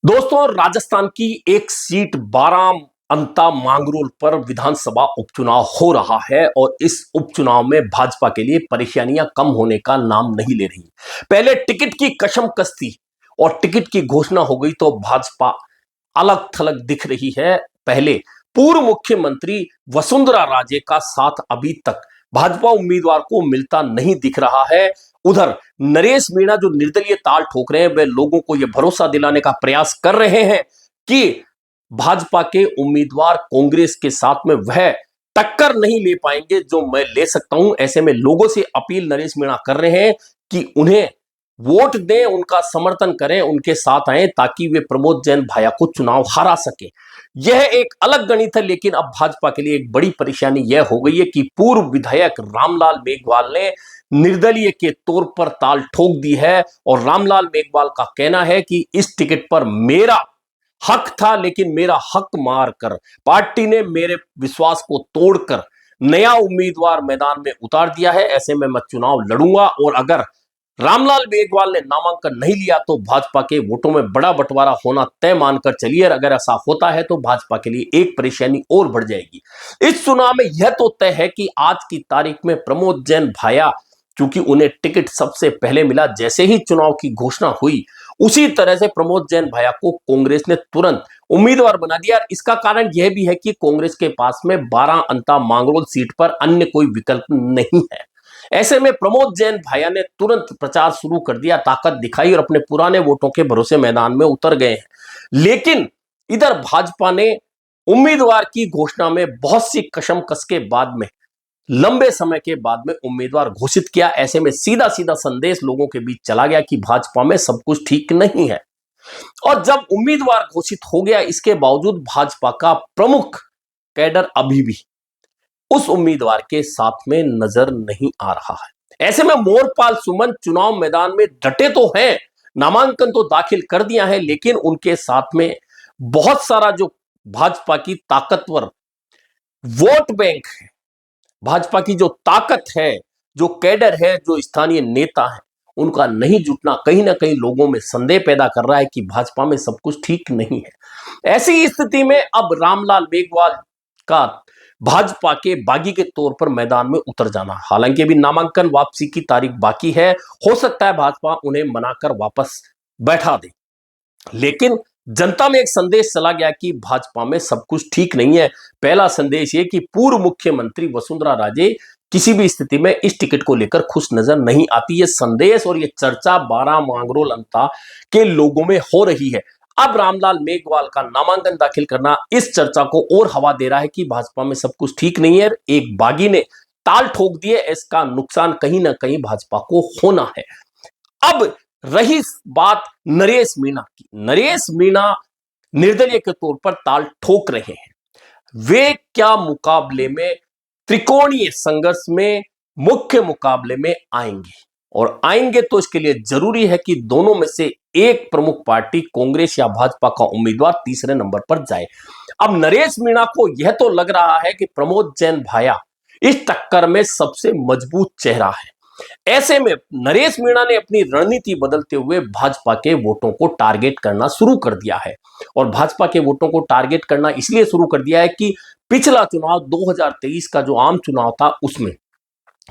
दोस्तों, राजस्थान की एक सीट बारां अंता मांगरोल पर विधानसभा उपचुनाव हो रहा है और इस उपचुनाव में भाजपा के लिए परेशानियां कम होने का नाम नहीं ले रही। पहले टिकट की कशमकश और टिकट की घोषणा हो गई तो भाजपा अलग थलग दिख रही है। पहले पूर्व मुख्यमंत्री वसुंधरा राजे का साथ अभी तक भाजपा उम्मीदवार को मिलता नहीं दिख रहा है। उधर नरेश मीणा जो निर्दलीय ताल ठोक रहे हैं, वे लोगों को यह भरोसा दिलाने का प्रयास कर रहे हैं कि भाजपा के उम्मीदवार कांग्रेस के साथ में वह टक्कर नहीं ले पाएंगे जो मैं ले सकता हूं। ऐसे में लोगों से अपील नरेश मीणा कर रहे हैं कि उन्हें वोट दें, उनका समर्थन करें, उनके साथ आए ताकि वे प्रमोद जैन भाया को चुनाव हरा सके। यह एक अलग गणित है, लेकिन अब भाजपा के लिए एक बड़ी परेशानी यह हो गई है कि पूर्व विधायक रामलाल मेघवाल ने निर्दलीय के तौर पर ताल ठोक दी है और रामलाल मेघवाल का कहना है कि इस टिकट पर मेरा हक था, लेकिन मेरा हक मारकर पार्टी ने मेरे विश्वास को तोड़कर नया उम्मीदवार मैदान में उतार दिया है। ऐसे में मैं चुनाव लड़ूंगा और अगर रामलाल मेघवाल ने नामांकन नहीं लिया तो भाजपा के वोटों में बड़ा बंटवारा होना तय मानकर चलिए। अगर ऐसा होता है तो भाजपा के लिए एक परेशानी और बढ़ जाएगी। इस चुनाव में यह तो तय है कि आज की तारीख में प्रमोद जैन भाया, चूंकि उन्हें टिकट सबसे पहले मिला, जैसे ही चुनाव की घोषणा हुई उसी तरह से प्रमोद जैन भाया को कांग्रेस ने तुरंत उम्मीदवार बना दिया। इसका कारण यह भी है कि कांग्रेस के पास में 12 अंता मांगरोल सीट पर अन्य कोई विकल्प नहीं है। ऐसे में प्रमोद जैन भाया ने तुरंत प्रचार शुरू कर दिया, ताकत दिखाई और अपने पुराने वोटों के भरोसे मैदान में उतर गए हैं। लेकिन इधर भाजपा ने उम्मीदवार की घोषणा में बहुत सी कशमकश के बाद में लंबे समय के बाद में उम्मीदवार घोषित किया। ऐसे में सीधा सीधा संदेश लोगों के बीच चला गया कि भाजपा में सब कुछ ठीक नहीं है। और जब उम्मीदवार घोषित हो गया, इसके बावजूद भाजपा का प्रमुख कैडर अभी भी उस उम्मीदवार के साथ में नजर नहीं आ रहा है। ऐसे में मोरपाल सुमन चुनाव मैदान में डटे तो हैं, नामांकन तो दाखिल कर दिया है, लेकिन उनके साथ में बहुत सारा जो भाजपा की ताकतवर वोट बैंक है, भाजपा की जो ताकत है, जो कैडर है, जो स्थानीय नेता है, उनका नहीं जुटना कहीं ना कहीं लोगों में संदेह पैदा कर रहा है कि भाजपा में सब कुछ ठीक नहीं है। ऐसी स्थिति में अब रामलाल मेघवाल का भाजपा के बागी के तौर पर मैदान में उतर जाना, हालांकि अभी नामांकन वापसी की तारीख बाकी है, हो सकता है भाजपा उन्हें मनाकर वापस बैठा दे। लेकिन जनता में एक संदेश चला गया कि भाजपा में सब कुछ ठीक नहीं है। पहला संदेश ये कि पूर्व मुख्यमंत्री वसुंधरा राजे किसी भी स्थिति में इस टिकट को लेकर खुश नजर नहीं आती। ये संदेश और ये चर्चा 12 मांगरोल अंता के लोगों में हो रही है। अब रामलाल मेघवाल का नामांकन दाखिल करना इस चर्चा को और हवा दे रहा है कि भाजपा में सब कुछ ठीक नहीं है। एक बागी ने ताल ठोक दिए, इसका नुकसान कहीं ना कहीं भाजपा को होना है। अब रही बात नरेश मीणा की, नरेश मीणा निर्दलीय के तौर पर ताल ठोक रहे हैं। वे क्या मुकाबले में, त्रिकोणीय संघर्ष में, मुख्य मुकाबले में आएंगे और आएंगे तो इसके लिए जरूरी है कि दोनों में से एक प्रमुख पार्टी कांग्रेस या भाजपा का उम्मीदवार तीसरे नंबर पर जाए। अब नरेश मीणा को यह तो लग रहा है कि प्रमोद जैन भाया इस टक्कर में सबसे मजबूत चेहरा है। ऐसे में नरेश मीणा ने अपनी रणनीति बदलते हुए भाजपा के वोटों को टारगेट करना शुरू कर दिया है। और भाजपा के वोटों को टारगेट करना इसलिए शुरू कर दिया है कि पिछला चुनाव 2023 का जो आम चुनाव था, उसमें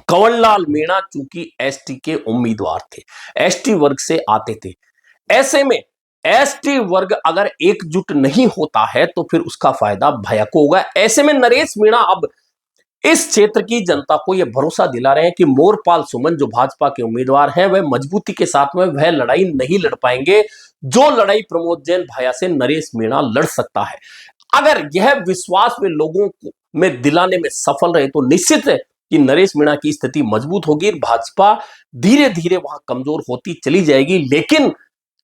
कंवरलाल मीणा चूंकि एसटी के उम्मीदवार थे, एसटी वर्ग से आते थे। ऐसे में एसटी वर्ग अगर एकजुट नहीं होता है तो फिर उसका फायदा भैया को होगा। ऐसे में नरेश मीणा अब इस क्षेत्र की जनता को यह भरोसा दिला रहे हैं कि मोरपाल सुमन जो भाजपा के उम्मीदवार हैं, वह मजबूती के साथ में वह लड़ाई नहीं लड़ पाएंगे जो लड़ाई प्रमोद जैन भाया से नरेश मीणा लड़ सकता है। अगर यह विश्वास वे लोगों में दिलाने में सफल रहे तो निश्चित है कि नरेश मीणा की स्थिति मजबूत होगी, भाजपा धीरे धीरे वहां कमजोर होती चली जाएगी। लेकिन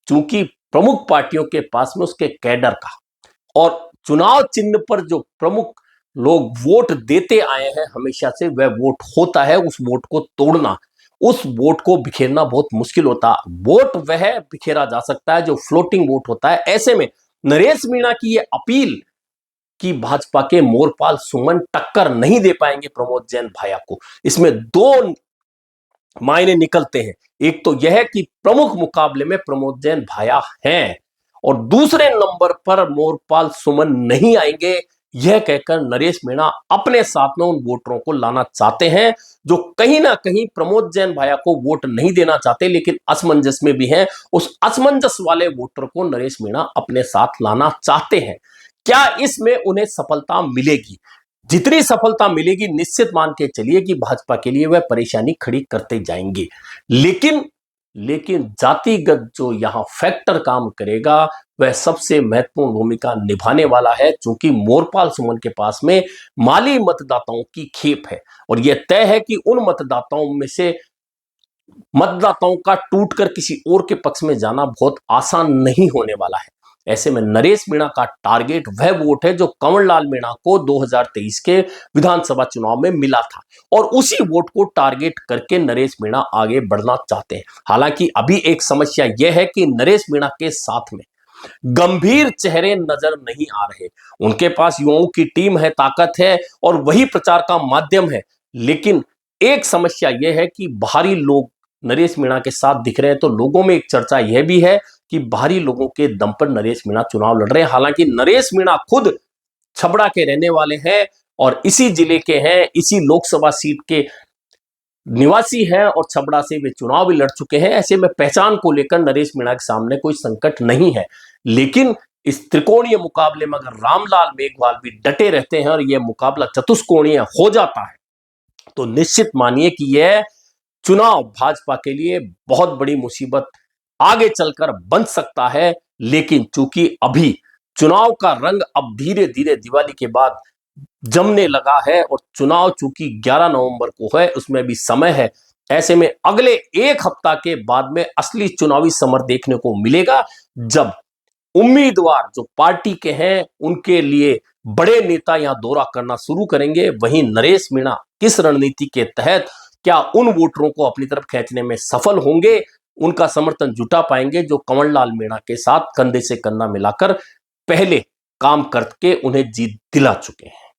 चूंकि प्रमुख पार्टियों के पास में उसके कैडर का और चुनाव चिन्ह पर जो प्रमुख लोग वोट देते आए हैं हमेशा से, वह वोट होता है। उस वोट को तोड़ना, उस वोट को बिखेरना बहुत मुश्किल होता है। वोट वह बिखेरा जा सकता है जो फ्लोटिंग वोट होता है। ऐसे में नरेश मीणा की यह अपील कि भाजपा के मोरपाल सुमन टक्कर नहीं दे पाएंगे प्रमोद जैन भाया को, इसमें दो मायने निकलते हैं। एक तो यह है कि प्रमुख मुकाबले में प्रमोद जैन भाया हैं और दूसरे नंबर पर मोरपाल सुमन नहीं आएंगे, यह कहकर नरेश मीणा अपने साथ में उन वोटरों को लाना चाहते हैं जो कहीं ना कहीं प्रमोद जैन भाया को वोट नहीं देना चाहते लेकिन असमंजस में भी हैं। उस असमंजस वाले वोटर को नरेश मीणा अपने साथ लाना चाहते हैं। क्या इसमें उन्हें सफलता मिलेगी? जितनी सफलता मिलेगी निश्चित मान के चलिए कि भाजपा के लिए वह परेशानी खड़ी करते जाएंगे, लेकिन जातिगत जो यहां फैक्टर काम करेगा वह सबसे महत्वपूर्ण भूमिका निभाने वाला है, क्योंकि मोरपाल सुमन के पास में माली मतदाताओं की खेप है और यह तय है कि उन मतदाताओं में से मतदाताओं का टूटकर किसी और के पक्ष में जाना बहुत आसान नहीं होने वाला है। ऐसे में नरेश मीणा का टारगेट वह वोट है जो कंवरलाल मीणा को 2023 के विधानसभा चुनाव में मिला था और उसी वोट को टारगेट करके नरेश मीणा आगे बढ़ना चाहते हैं। हालांकि अभी एक समस्या यह है कि नरेश मीणा के साथ में गंभीर चेहरे नजर नहीं आ रहे। उनके पास युवाओं की टीम है, ताकत है और वही प्रचार का माध्यम है, लेकिन एक समस्या यह है कि बाहरी लोग नरेश मीणा के साथ दिख रहे हैं। तो लोगों में एक चर्चा यह भी है कि बाहरी लोगों के दम पर नरेश मीणा चुनाव लड़ रहे हैं। हालांकि नरेश मीणा खुद छबड़ा के रहने वाले हैं और इसी जिले के हैं, इसी लोकसभा सीट के निवासी हैं और छबड़ा से वे चुनाव भी लड़ चुके हैं। ऐसे में पहचान को लेकर नरेश मीणा के सामने कोई संकट नहीं है, लेकिन इस त्रिकोणीय मुकाबले में अगर रामलाल मेघवाल भी डटे रहते हैं और यह मुकाबला चतुष्कोणीय हो जाता है तो निश्चित मानिए कि यह चुनाव भाजपा के लिए बहुत बड़ी मुसीबत आगे चलकर बन सकता है। लेकिन चूंकि अभी चुनाव का रंग अब धीरे धीरे दिवाली के बाद जमने लगा है और चुनाव चूंकि 11 नवंबर को है, उसमें भी समय है, ऐसे में अगले एक हफ्ता के बाद में असली चुनावी समर देखने को मिलेगा, जब उम्मीदवार जो पार्टी के हैं उनके लिए बड़े नेता यहां दौरा करना शुरू करेंगे। वहीं नरेश मीणा किस रणनीति के तहत क्या उन वोटरों को अपनी तरफ खींचने में सफल होंगे, उनका समर्थन जुटा पाएंगे जो कंवरलाल मीणा के साथ कंधे से कंधा मिलाकर पहले काम करके उन्हें जीत दिला चुके हैं।